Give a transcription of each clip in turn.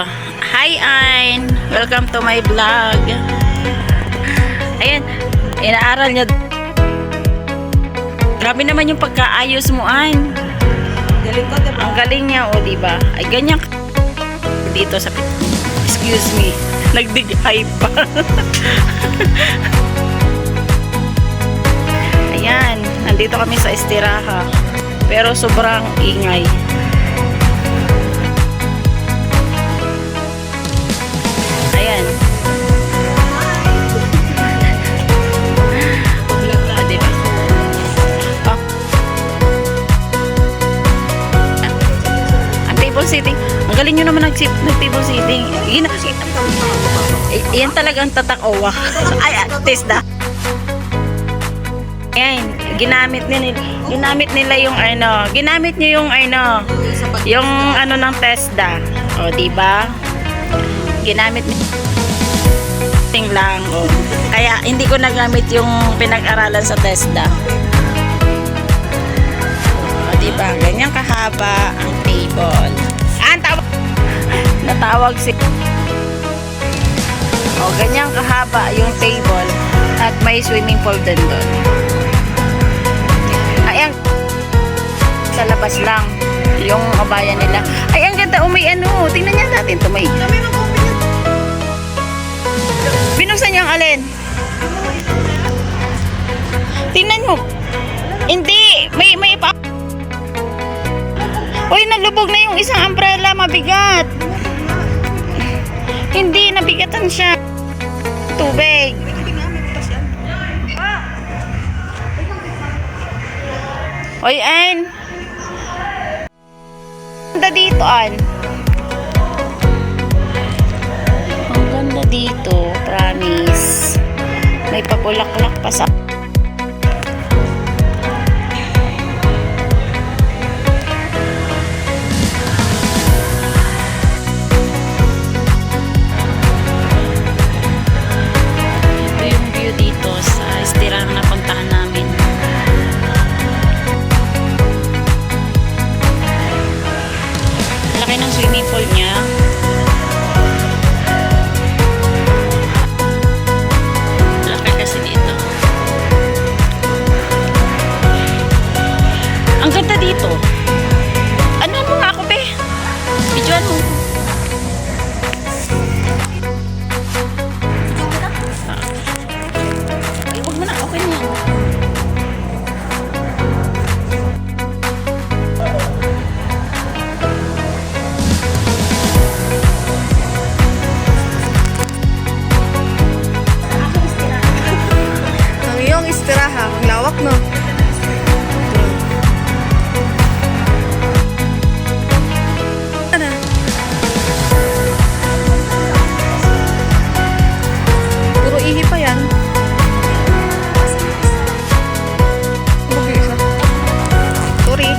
Hi Ain! Welcome to my vlog. Ayan, inaaral niya. Grabe naman yung pagkaayos mo, Ain. Galing ko, diba? Ang galing niya, o diba? Ay, ganyan dito sa... Excuse me. Nagdig-hype pa. Ayan, nandito kami sa Estiraha. Pero sobrang ingay. Ayan. Diba? Oh. Ang table sitting. Ang galing nyo naman nag-table sitting. Yan talagang tatak-owa. Ay, test na. Ayan, ginamit nila yung ano, ginamit nyo yung ano ng TESDA. O, diba? Ginamit ting lang. O. Kaya, hindi ko nagamit yung pinag-aralan sa TESDA. O, diba? Ganyan kahaba ang table. Natawag si... O, ganyan kahaba yung table. At may swimming pool din doon. Ayan, sa labas lang yung kabayan nila. Ay, ang ganda. May ano. Tingnan niya natin ito. May binuksan niyang alin. Tingnan mo. Hindi. May pa. Uy, nalubog na yung isang umbrella. Mabigat. Hindi. Nabigatan siya. Tubig. Oy, Ann. Ang ganda dito, Ann. Ang ganda dito, promise. May pabulaklak pa sa... Ito yung view dito sa Estiraha na puntahan namin. Laki ng swimming pool niya. Laki kasi dito. Ang ganda dito. Ano mo nga ako, be? Videoan mo. Ay, huwag mo na. Okay na yan. Ang Estiraha, ang lawak, no? Ano? Puro ihi pa yan. Sorry.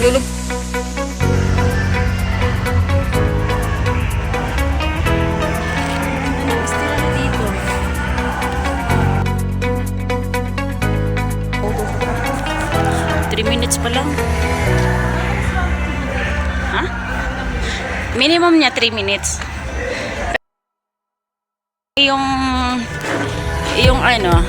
Lulub. Dito. 3 minutes pa lang. Ha? Minimum niya 3 minutes. Yung ano,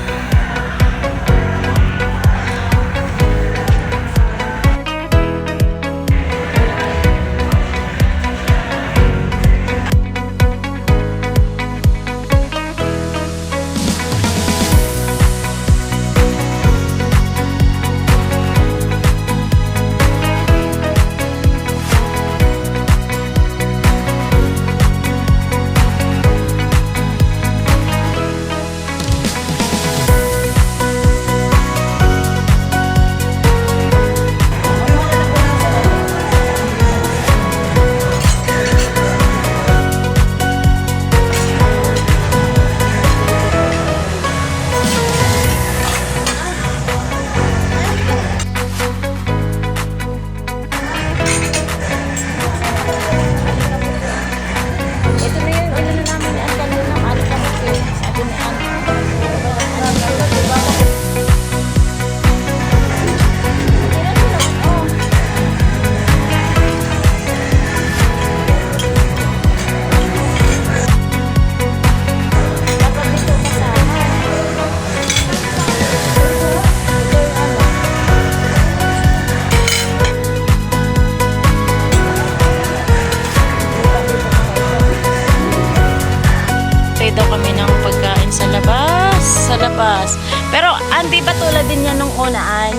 hindi ba tulad din yan nung unaan?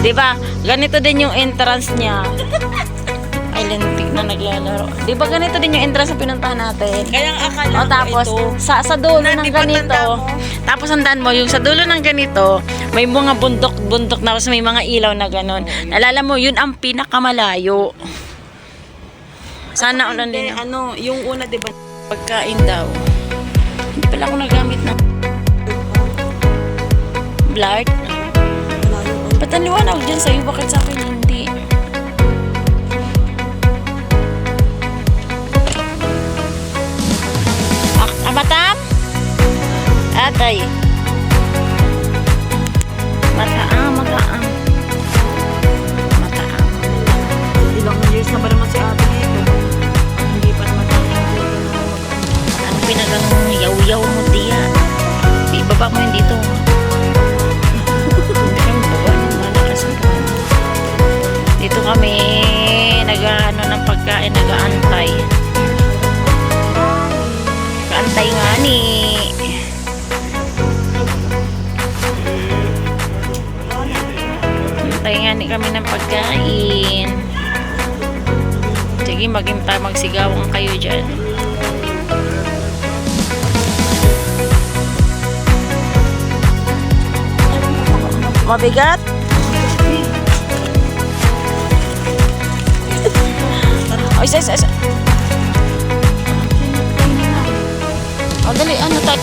Di ba? Ganito din yung entrance niya. Ay, lintik na naglalaro. Di ba ganito din yung entrance na pinuntahan natin? Kaya ang akala O tapos, ko ito. sa dulo Na, ng di ba ganito, tanda mo? tapos tandaan mo, yung sa dulo ng ganito, may mga bundok-bundok na, tapos may mga ilaw na ganon. Nalala mo, yun ang pinakamalayo. Sana ulan Hindi, din. ano, yung una, di ba? Pagkain daw. Hindi pala ako nagamit ng blart. Ba't ang liwanag dyan sa'yo? Bakit sa akin hindi? Matam? Atay. Mataang. Mataang. Ilang years na ba naman si ate nito? Hindi pa naman tayo Ano pinagang yaw-yaw mo diyan? Ibaba mo yun dito. Hindi kami baba ng malakas ang buwan. Dito kami nag-ano ng pagkain, nag-aantay. Kaantay nga ni. Antay nga ni kami ng pagkain. Sige, magsigawan kayo dyan. Mabigat? Ay, say. O, dali, ano tayo?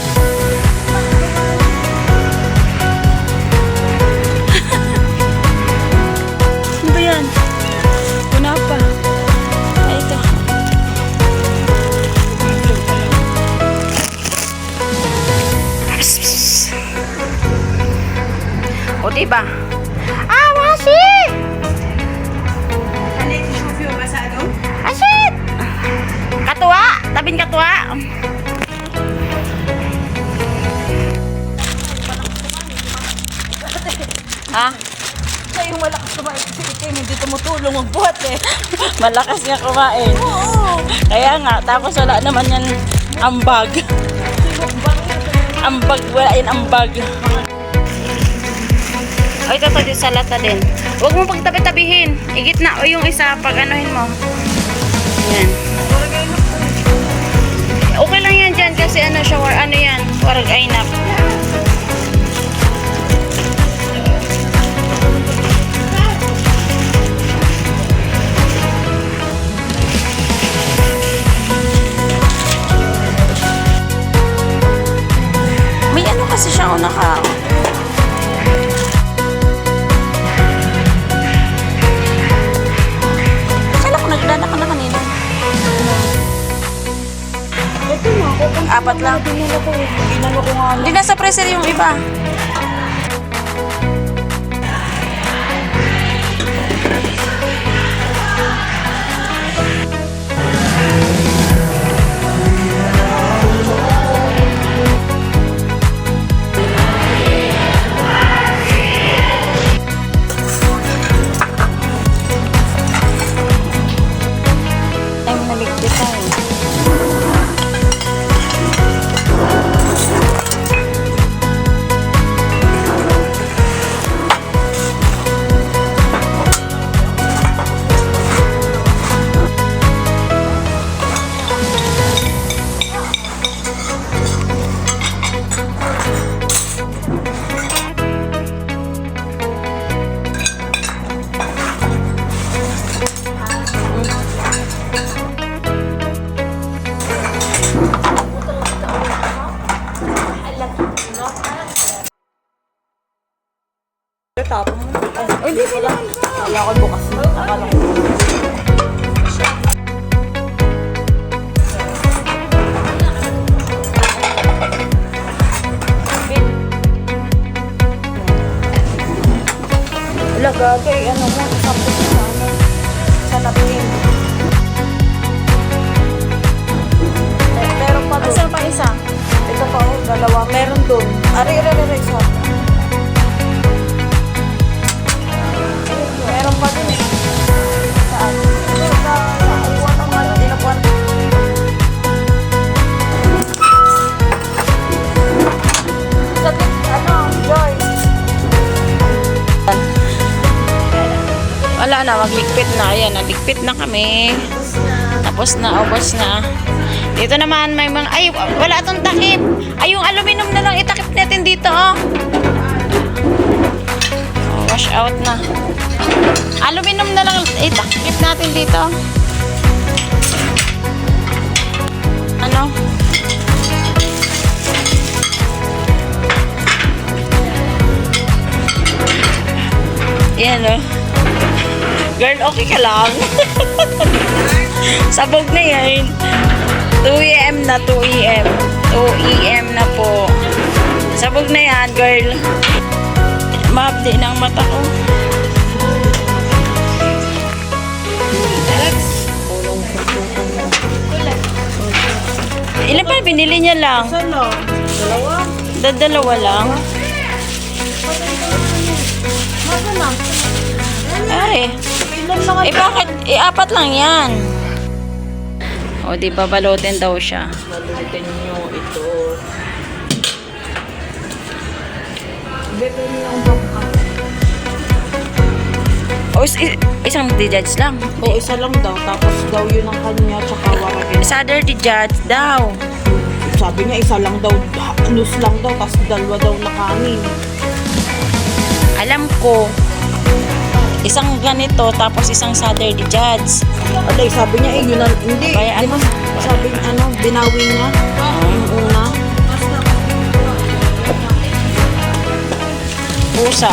Ano ba yan? Kuna pa. Ay, ito. O, diba? Ah, wasi! Ano yung tissue ba sa ano? Asit! Katuwa! Tabing katuwa! Ha? Siya yung malakas kumain kasi itim, hindi tumutulong ang buhat eh. Malakas niya kumain. Oo. Kaya nga, tapos wala naman yan ambag. Ambag, wala yan ambag. O, ito to sa lata din. Huwag mo pagtabi-tabihin. Igit na. O yung isa, pag anuhin mo. Yan. Okay lang yan dyan kasi ano shower, ano yan. Warag ainap. May ano kasi siya o naka... Kala ko nagdala ka na kanina. Ito nga, kukunti Apat lang. Dinala ko. Ginano ko nga lang. Hindi nasa freezer yung iba. Ay, naligpit tayo. Tapos mo. Ay, hindi sila. Akala ko bukas na. Akala ko. Wala gagay, ano mo, isapos na ano, sa napin. Meron pa doon. Asan pa isa? Ito pa, oh, dalawa. Meron doon. Ari, isa. Meron pa din eh. Saan? Sa uwan ng mga dinapuan. Sa ano, Joy. Wala na, magligpit na. Ayan, naligpit na kami. Tapos na, ubos na. Dito naman may mga, ay, wala itong takip. Ay, yung aluminum na lang itakip natin dito, oh. Oh, wash out na. Aluminum na lang itakip natin dito. Ano? Yan, oh. Girl, okay ka lang. Sabog na yan. 2 AM na, 2 AM. 2 AM na po. Sabog na yan, girl. Mahapdi ng mata ko. Ilan pa binili niya lang? Saan lang? Dalawa? Dalawa lang. Masa na? Ay. Ilan lang Eh bakit? Apat lang yan. O, di ba balutin daw siya. Balutin nyo ito. Bebe nyo yung bangka. O, isang di-judge lang. O, isa lang daw. Tapos daw yun ang kanya, tsaka waragin. Sa other di-judge daw. Sabi niya, isa lang daw, loose lang daw, tapos dalawa daw na kanin. Alam ko. Isang ganito, tapos isang Southern di judge. Alay, sabi niya, yun ang, hindi. Kaya ano? Sabi niya, binawi niya. Yung una. Pusa.